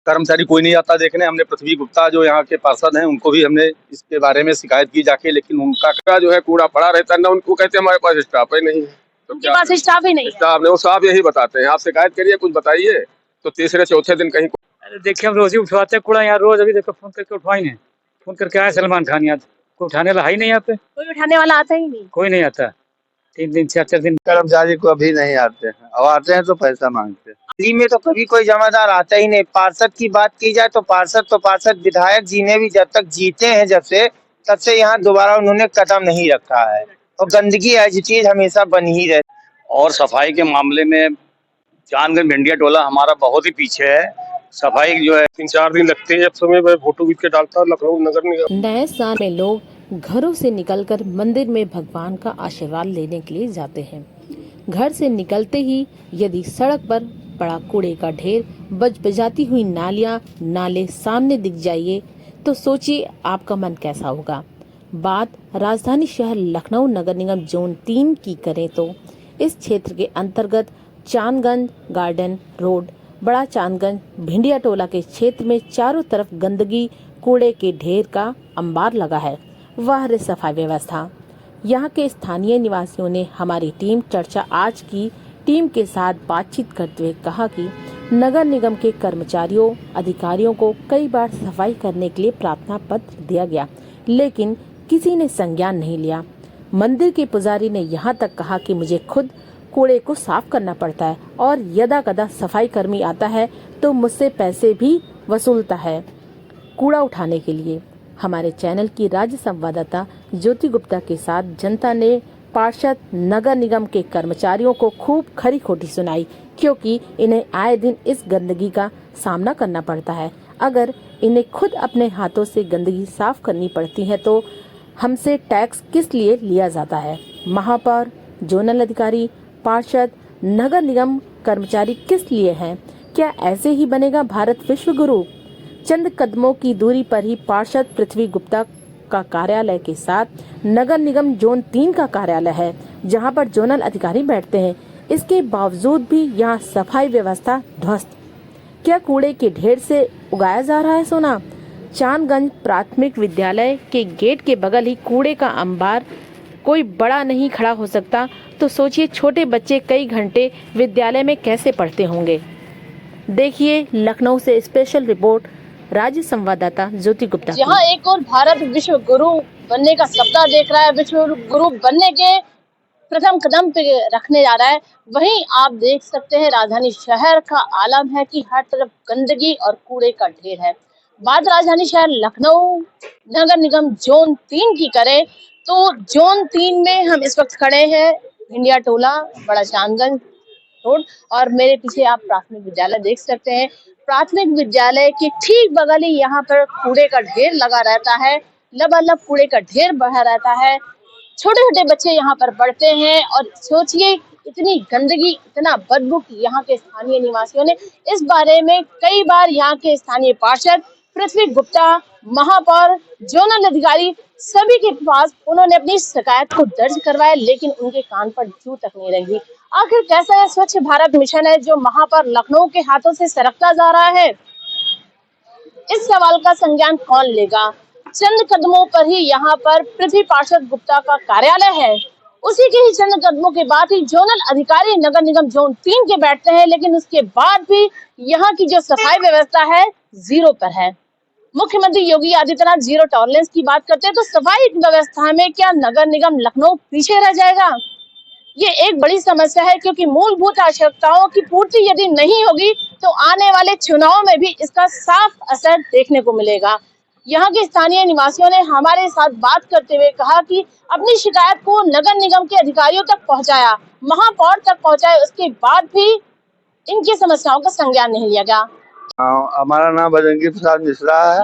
कर्मचारी कोई नहीं आता देखने। हमने पृथ्वी गुप्ता जो यहाँ के पार्षद हैं उनको भी हमने इसके बारे में शिकायत की जाके, लेकिन उनका जो है कूड़ा पड़ा रहता है ना, उनको कहते हैं हमारे पास स्टाफ ही नहीं है। तो उनके पास स्टाफ ही नहीं है। स्टाफ नहीं, वो साहब यही बताते हैं आप शिकायत करिए कुछ बताइए, तो तीसरे चौथे दिन कहीं। अरे देखिए हम रोज ही उठवाते हैं कूड़ा यहाँ, रोज अभी देखो फोन करके उठवाएंगे, फोन करके आए सलमान खान यहाँ, कोई उठाने वाला है ही नहीं यहाँ पे, कोई उठाने वाला आता ही नहीं, कोई नहीं आता। 3 दिन 4 दिन कर्मचारी को अभी नहीं आते हैं, अब आते हैं तो पैसा मांगते हैं। दिल्ली में तो कभी कोई जमादार आता ही नहीं। पार्षद की बात की जाए तो पार्षद विधायक जी ने भी जब तक जीते हैं जब से, तब से यहाँ दोबारा उन्होंने कदम नहीं रखा है, और गंदगी एज चीज हमेशा बनी ही रहती। और सफाई के मामले में चांदगंज भिंडिया टोला हमारा बहुत ही पीछे है। सफाई जो है 3-4 दिन लगते हैं, जब समय मैं फोटो खींच के डालता लखनऊ नगर निगम। नए साल में लोग घरों से निकलकर मंदिर में भगवान का आशीर्वाद लेने के लिए जाते हैं। घर से निकलते ही यदि सड़क पर पड़ा कूड़े का ढेर, बजबजाती हुई नालियां, नाले सामने दिख जाइए तो सोचिए आपका मन कैसा होगा। बात राजधानी शहर लखनऊ नगर निगम जोन 3 की करें तो इस क्षेत्र के अंतर्गत चांदगंज गार्डन रोड, बड़ा चांदगंज, भिंडिया टोला के क्षेत्र में चारों तरफ गंदगी, कूड़े के ढेर का अंबार लगा है। वह रही सफाई व्यवस्था। यहाँ के स्थानीय निवासियों ने हमारी टीम चर्चा आज की टीम के साथ बातचीत करते हुए कहा कि नगर निगम के कर्मचारियों, अधिकारियों को कई बार सफाई करने के लिए प्रार्थना पत्र दिया गया, लेकिन किसी ने संज्ञान नहीं लिया। मंदिर के पुजारी ने यहाँ तक कहा कि मुझे खुद कूड़े को साफ करना पड़ता है और यदा कदा सफाई कर्मी आता है तो मुझसे पैसे भी वसूलता है कूड़ा उठाने के लिए। हमारे चैनल की राज्य संवाददाता ज्योति गुप्ता के साथ जनता ने पार्षद, नगर निगम के कर्मचारियों को खूब खरी खोटी सुनाई, क्योंकि इन्हें आए दिन इस गंदगी का सामना करना पड़ता है। अगर इन्हें खुद अपने हाथों से गंदगी साफ करनी पड़ती है तो हमसे टैक्स किस लिए लिया जाता है? महापौर, जोनल अधिकारी, पार्षद, नगर निगम कर्मचारी किस लिए हैं? क्या ऐसे ही बनेगा भारत विश्व गुरु? चंद कदमों की दूरी पर ही पार्षद पृथ्वी गुप्ता का कार्यालय के साथ नगर निगम जोन 3 का कार्यालय है, जहां पर जोनल अधिकारी बैठते हैं। इसके बावजूद भी यहां सफाई व्यवस्था ध्वस्त। क्या कूड़े के ढेर से उगाया जा रहा है सोना? चांदगंज प्राथमिक विद्यालय के गेट के बगल ही कूड़े का अंबार कोई बड़ा नहीं खड़ा हो सकता, तो सोचिए छोटे बच्चे कई घंटे विद्यालय में कैसे पढ़ते होंगे। देखिए लखनऊ से स्पेशल रिपोर्ट राज्य संवाददाता ज्योति गुप्ता। जहां एक और भारत विश्व गुरु बनने का सपना देख रहा है, विश्व गुरु बनने के प्रथम कदम पे रखने जा रहा है, वहीं आप देख सकते हैं राजधानी शहर का आलम है कि हर तरफ गंदगी और कूड़े का ढेर है। बात राजधानी शहर लखनऊ नगर निगम जोन 3 की करें तो जोन 3 में हम इस वक्त खड़े हैं भिंडिया टोला, बड़ा चांदगंज रोड, और मेरे पीछे आप प्राथमिक विद्यालय देख सकते हैं। प्राथमिक विद्यालय के ठीक बगल ही यहाँ पर कूड़े का ढेर लगा रहता है, लबालब कूड़े का ढेर बढ़ा रहता है। छोटे छोटे बच्चे यहाँ पर पढ़ते हैं और सोचिए इतनी गंदगी, इतना बदबू की यहाँ के स्थानीय निवासियों ने इस बारे में कई बार यहाँ के स्थानीय पार्षद पृथ्वी गुप्ता, महापौर, जोनल अधिकारी सभी के पास उन्होंने अपनी शिकायत को दर्ज करवाया, लेकिन उनके कान पर जू तक नहीं रही। आखिर कैसा है स्वच्छ भारत मिशन है जो महापौर लखनऊ के हाथों से सरकता जा रहा है? इस सवाल का संज्ञान कौन लेगा? चंद कदमों पर ही यहाँ पर पृथ्वी पार्षद गुप्ता का कार्यालय है, उसी के ही चंद कदमों के बाद ही जोनल अधिकारी नगर निगम जोन 3 के बैठते हैं, लेकिन उसके बाद भी यहाँ की जो सफाई व्यवस्था है जीरो पर है। मुख्यमंत्री योगी आदित्यनाथ जीरो टॉलरेंस की बात करते हैं, तो सफाई व्यवस्था में क्या नगर निगम लखनऊ पीछे रह जाएगा? ये एक बड़ी समस्या है, क्योंकि मूलभूत आवश्यकताओं की पूर्ति यदि नहीं होगी तो आने वाले चुनाव में भी इसका साफ असर देखने को मिलेगा। यहाँ के स्थानीय निवासियों ने हमारे साथ बात करते हुए कहा कि अपनी शिकायत को नगर निगम के अधिकारियों तक पहुँचाया, महापौर तक पहुँचाया, उसके बाद भी इनकी समस्याओं का संज्ञान नहीं लिया गया। हमारा नाम बजरंगी प्रसाद मिश्रा है,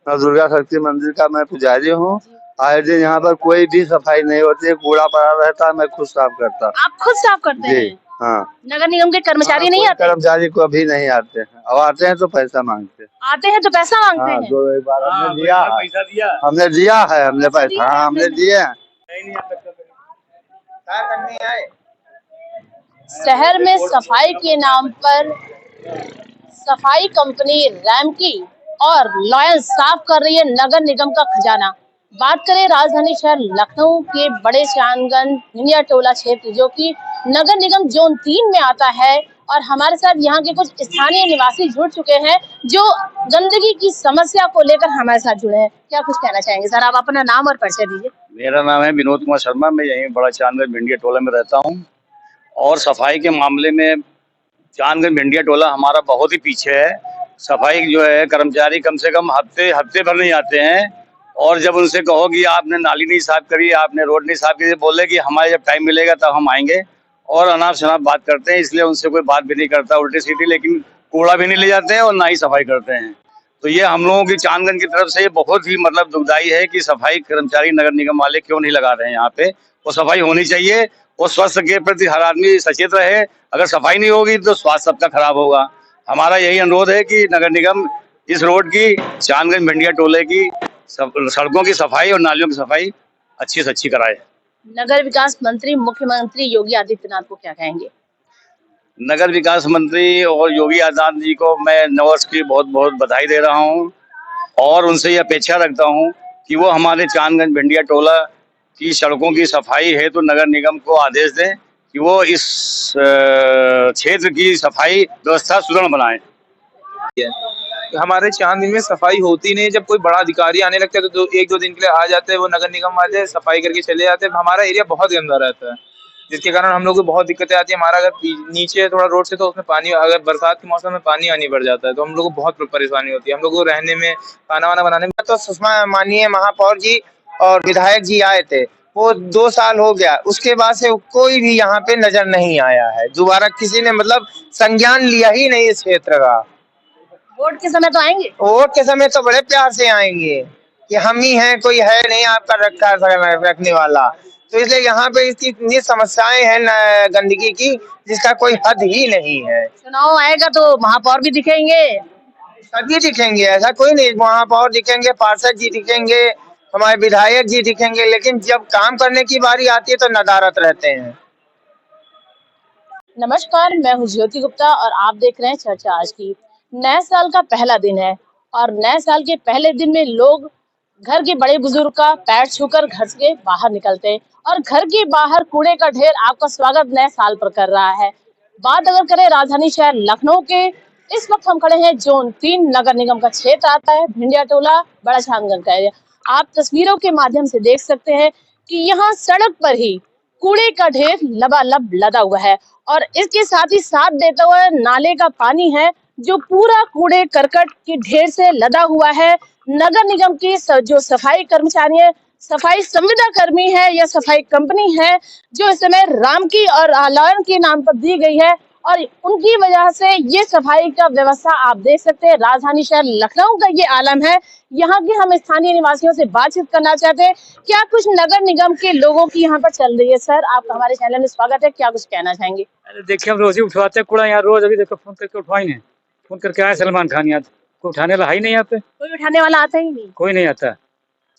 मैं दुर्गा शक्ति मंदिर का मैं पुजारी हूँ। आए दिन यहाँ पर कोई भी सफाई नहीं होती है, कूड़ा पड़ा रहता है, मैं खुद साफ करता। आप खुद साफ करते हैं? हाँ। नगर निगम के कर्मचारी नहीं आते? कर्मचारी को अभी नहीं आते हैं, अब आते हैं तो पैसा मांगते हैं। आते हैं तो पैसा मांगते हैं? 2 बार हमने दिया, पैसा दिया, हमने दिया है, हमने पैसा, हाँ हमने दिए हैं। शहर में सफाई के नाम पर सफाई कंपनी रैमकी और लॉयंस साफ कर रही है नगर निगम का खजाना। बात करें राजधानी शहर लखनऊ के बड़े चांदगंज भिंडिया टोला क्षेत्र जो कि नगर निगम जोन 3 में आता है, और हमारे साथ यहाँ के कुछ स्थानीय निवासी जुड़ चुके हैं जो गंदगी की समस्या को लेकर हमारे साथ जुड़े हैं। क्या कुछ कहना चाहेंगे सर? आप अपना नाम और परिचय दीजिए। मेरा नाम है विनोद कुमार शर्मा, मैं यहीं बड़ा चांदगंज भिंडिया टोला में रहता हूँ। और सफाई के मामले में चांदगंज भिंडिया टोला हमारा बहुत ही पीछे है। सफाई जो है कर्मचारी कम से कम हफ्ते भर नहीं आते हैं, और जब उनसे कहो कि आपने नाली नहीं साफ करी, आपने रोड नहीं साफ की, बोले कि हमारे जब टाइम मिलेगा तब हम आएंगे, और अनाप शनाप बात करते हैं। इसलिए उनसे कोई बात भी नहीं करता, उल्टी सीधी, लेकिन कूड़ा भी नहीं ले जाते हैं और ना ही सफाई करते हैं। तो ये हम लोगों की चांदगंज की तरफ से ये बहुत ही मतलब दुखदाई है कि सफाई कर्मचारी नगर निगम वाले क्यों नहीं लगा रहे हैं यहाँ पे। वो सफाई होनी चाहिए और स्वास्थ्य के प्रति हर आदमी सचेत रहे। अगर सफाई नहीं होगी तो स्वास्थ्य सबका खराब होगा। हमारा यही अनुरोध है कि नगर निगम इस रोड की, चांदगंज भिंडिया टोले की सड़कों की सफाई और नालियों की सफाई अच्छी से अच्छी कराए। नगर विकास मंत्री मुख्यमंत्री योगी आदित्यनाथ को क्या कहेंगे? नगर विकास मंत्री और योगी आदित्यनाथ जी को मैं नववर्ष की बहुत बहुत बधाई दे रहा हूं, और उनसे ये अपेक्षा रखता हूं कि वो हमारे चांदगंज भिंडिया टोला की सड़कों की सफाई है तो नगर निगम को आदेश दें कि वो इस क्षेत्र की सफाई व्यवस्था सुदृढ़ बनाएं। हमारे चांदनी में सफाई होती नहीं। जब कोई बड़ा अधिकारी आने लगता है तो 1-2 दिन के लिए आ जाते हैं वो नगर निगम वाले, सफाई करके चले जाते हैं। हमारा एरिया बहुत गंदा रहता है जिसके कारण हम लोग को बहुत दिक्कतें आती है। हमारा अगर नीचे है थोड़ा रोड से तो उसमें पानी, अगर बरसात के मौसम में पानी आनी बढ़ जाता है तो हम लोग को बहुत परेशानी होती है। हम लोग को रहने में, खाना वाना बनाने में। तो सुषमा माननीय महापौर जी और विधायक जी आए थे, वो 2 साल हो गया, उसके बाद से कोई भी यहाँ पे नजर नहीं आया है। दोबारा किसी ने मतलब संज्ञान लिया ही नहीं इस क्षेत्र का। वोट के समय तो आएंगे? वोट के समय तो बड़े प्यार से आएंगे कि हम ही हैं, कोई है नहीं आपका रखने वाला। तो इसलिए यहाँ पे इसकी इतनी समस्याएं हैं गंदगी की जिसका कोई हद ही नहीं है। चुनाव आएगा तो महापौर भी दिखेंगे, सभी दिखेंगे, ऐसा कोई नहीं। महापौर दिखेंगे, पार्षद जी दिखेंगे, हमारे विधायक जी दिखेंगे, लेकिन जब काम करने की बारी आती है तो नदारत रहते हैं। नमस्कार, मैं हूँ ज्योति गुप्ता और आप देख रहे हैं चर्चा आज की। नए साल का पहला दिन है और नए साल के पहले दिन में लोग घर के बड़े बुजुर्ग का पैर छूकर घर से बाहर निकलते हैं और घर के बाहर कूड़े का ढेर आपका स्वागत नए साल पर कर रहा है। बात अगर करें राजधानी शहर लखनऊ के, इस वक्त हम खड़े हैं जोन 3 नगर निगम का क्षेत्र आता है, भिंडिया टोला बड़ा चांदगंज का एरिया। आप तस्वीरों के माध्यम से देख सकते हैं कि यहाँ सड़क पर ही कूड़े का ढेर लबालब लदा हुआ है और इसके साथ ही साथ देता हुआ नाले का पानी है जो पूरा कूड़े करकट के ढेर से लदा हुआ है। नगर निगम की जो सफाई कर्मचारी है, सफाई संविदा कर्मी है या सफाई कंपनी है जो इस समय रामकी और लॉयन के नाम पर दी गई है और उनकी वजह से ये सफाई का व्यवस्था आप देख सकते हैं। राजधानी शहर लखनऊ का ये आलम है। यहाँ के हम स्थानीय निवासियों से बातचीत करना चाहते हैं, क्या कुछ नगर निगम के लोगों की यहाँ पर चल रही है। सर, आपका हमारे चैनल में स्वागत है, क्या कुछ कहना चाहेंगे? अरे देखिए, हम रोज ही उठवाते हैं कूड़ा यहाँ, रोज। अभी देखो फोन करके उठवाएंगे, फोन करके आए सलमान खान, यहाँ कोई उठाने वाला है ही नहीं। यहाँ पे कोई उठाने वाला आता ही नहीं, कोई नहीं आता।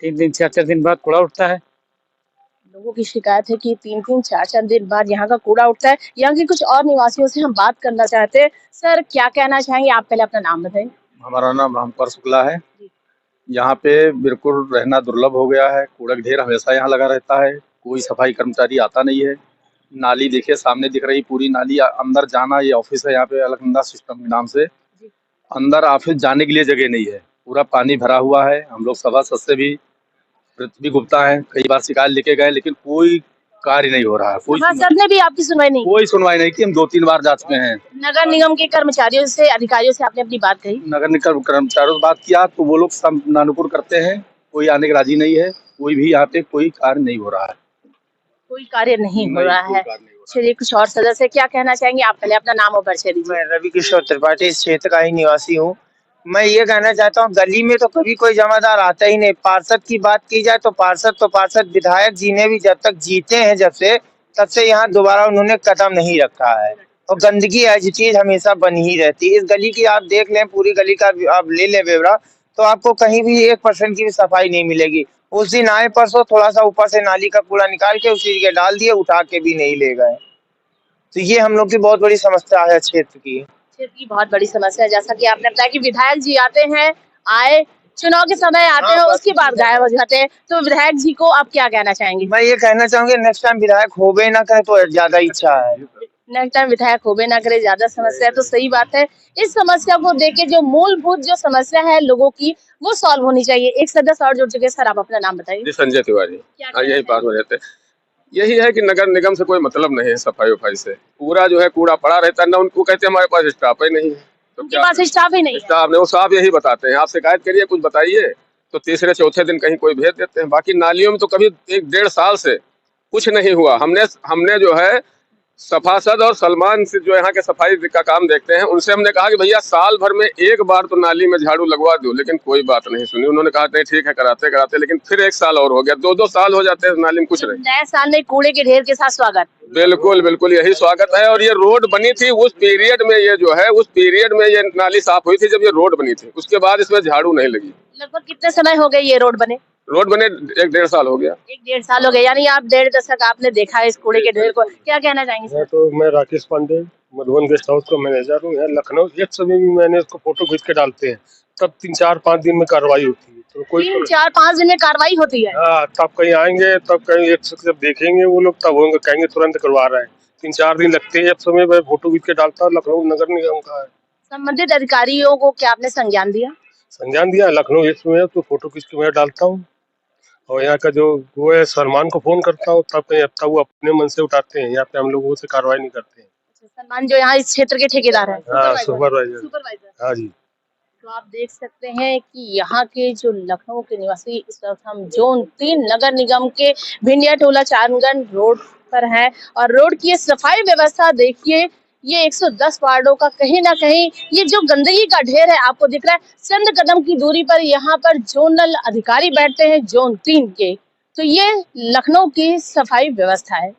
3 दिन 4 दिन बाद कूड़ा उठता है। लोगों की शिकायत है कि 3-3 4-4 दिन बाद यहाँ का कूड़ा उठता है। यहाँ के कुछ और निवासियों से हम बात करना चाहते हैं। सर, क्या कहना चाहेंगे? आप पहले अपना नाम बताएं। हमारा नाम रामपर शुक्ला है। यहाँ पे बिल्कुल रहना दुर्लभ हो गया है। कूड़ा ढेर हमेशा यहाँ लगा रहता है, कोई सफाई कर्मचारी आता नहीं है। नाली देखिए सामने दिख रही, पूरी नाली। अंदर जाना, ये ऑफिस है यहाँ पे अलकनंदा सिस्टम के नाम से, अंदर ऑफिस जाने के लिए जगह नहीं है, पूरा पानी भरा हुआ है। हम लोग सभासद से भी, पृथ्वी गुप्ता है, कई बार शिकायत लेके गए लेकिन कोई कार्य नहीं हो रहा है। सर ने भी आपकी सुनवाई नहीं? कोई सुनवाई नहीं की। हम 2-3 बार जा चुके हैं। नगर निगम के कर्मचारियों से, अधिकारियों से आपने अपनी बात कही? नगर निगम कर्मचारियों से बात किया तो वो लोग सब नानुपुर करते हैं, कोई आने के राजी नहीं है। कोई भी यहाँ पे कोई कार्य नहीं हो रहा है, कोई कार्य नहीं हो रहा है। चलिए, कुछ और सदस्य क्या कहना चाहेंगे? आप पहले अपना नाम और परिचय दीजिए। मैं रवि किशोर त्रिपाठी इस क्षेत्र का ही निवासी हूँ। मैं ये कहना चाहता हूँ, गली में तो कभी कोई जमादार आता ही नहीं। पार्षद की बात की जाए तो पार्षद विधायक जी ने भी जब तक जीते हैं तब से यहाँ दोबारा उन्होंने कदम नहीं रखा है और गंदगी ऐसी चीज हमेशा बनी ही रहती है। इस गली की आप देख लें, पूरी गली का आप ले लें ब्यौरा, तो आपको कहीं भी 1% की भी सफाई नहीं मिलेगी। उस दिन आए परसों, थोड़ा सा ऊपर से नाली का कूड़ा निकाल के उसी के डाल दिए, उठा के भी नहीं ले गए। तो ये हम लोग की बहुत बड़ी समस्या है क्षेत्र की। मच्छर की बहुत बड़ी समस्या है, जैसा कि आपने बताया कि विधायक जी आते हैं, आए चुनाव के समय आते हैं, उसके बाद गायब हो जाते हैं, तो विधायक जी को आप क्या कहना चाहेंगे? मैं ये कहना चाहूंगी नेक्स्ट टाइम विधायक होबे ना करे तो ज्यादा इच्छा है। नेक्स्ट टाइम विधायक होबे ना करे, ज्यादा समस्या है, तो सही बात है। इस समस्या को देख के जो मूलभूत जो समस्या है लोगों की, वो सॉल्व होनी चाहिए। एक सदस्य और जुड़ चुके हैं, सर आप अपना नाम बताइए। जी संजय तिवारी। क्या हाँ, यही कहना पास में रहते हैं। यही है कि नगर निगम से कोई मतलब नहीं है सफाई वफाई से, पूरा जो है कूड़ा पड़ा रहता है ना, उनको कहते हैं हमारे पास स्टाफ ही नहीं है, तो उनके पास स्टाफ ही नहीं है। स्टाफ नहीं, वो साहब यही बताते हैं आप शिकायत करिए कुछ बताइए, तो तीसरे चौथे दिन कहीं कोई भेज देते हैं। बाकी नालियों में तो कभी 1-1.5 साल से कुछ नहीं हुआ। हमने जो है सफासद और सलमान से जो यहाँ के सफाई का काम देखते हैं, उनसे हमने कहा कि भैया साल भर में एक बार तो नाली में झाड़ू लगवा दो, लेकिन कोई बात नहीं सुनी। उन्होंने कहा नहीं ठीक है कराते कराते, लेकिन फिर 1 साल और हो गया, 2-2 साल हो जाते हैं नाली में कुछ नहीं। नए साल में कूड़े के ढेर के साथ स्वागत। बिल्कुल बिल्कुल यही स्वागत है। और ये रोड बनी थी उस पीरियड में, ये जो है उस पीरियड में ये नाली साफ हुई थी जब ये रोड बनी थी, उसके बाद इसमें झाड़ू नहीं लगी। लगभग कितने समय हो गए ये रोड बने? रोड बने 1-1.5 साल हो गया। 1-1.5 साल हो गए, यानी आप 1.5 दशक आपने देखा है इस कूड़े के ढेर को। क्या कहना चाहेंगे सर? मैं राकेश पांडे मधुबन गेस्ट हाउस का मैनेजर हूँ। यहाँ लखनऊ एक समय भी मैंने इसको फोटो खींच के डालते हैं, तब 3-4-5 दिन में कार्रवाई होती है। तो कोई 3-4-5 दिन में कार्रवाई होती है? हाँ, तब कहीं आएंगे, तब कहीं एक जब देखेंगे वो लोग, तब होंगे कहेंगे तुरंत करवा रहे हैं। 3-4 दिन लगते हैं। एक समय मैं फोटो खींच के डालता हूँ, लखनऊ नगर निगम का है। संबंधित अधिकारियों को क्या आपने संज्ञान दिया? संज्ञान दिया। लखनऊ एक समय तो फोटो खींच के मैं डालता हूँ, और यहाँ का जो वो है सलमान को फोन करता हूँ, तब कहीं अब वो अपने मन से उठाते हैं। यहाँ पे हम लोगों से कार्रवाई नहीं करते हैं। सलमान जो यहाँ इस क्षेत्र के ठेकेदार है, हाँ, सुपरवाइजर। हाँ जी। तो आप देख सकते हैं कि यहाँ के जो लखनऊ के निवासी, इस वक्त हम जोन 3 नगर निगम के भिंडिया टोला चांदगढ़ रोड पर हैं, और रोड की ये सफाई व्यवस्था देखिए। ये 110 वार्डों का कहीं ना कहीं ये जो गंदगी का ढेर है आपको दिख रहा है। चंद कदम की दूरी पर यहाँ पर जोनल अधिकारी बैठते हैं जोन 3 के। तो ये लखनऊ की सफाई व्यवस्था है।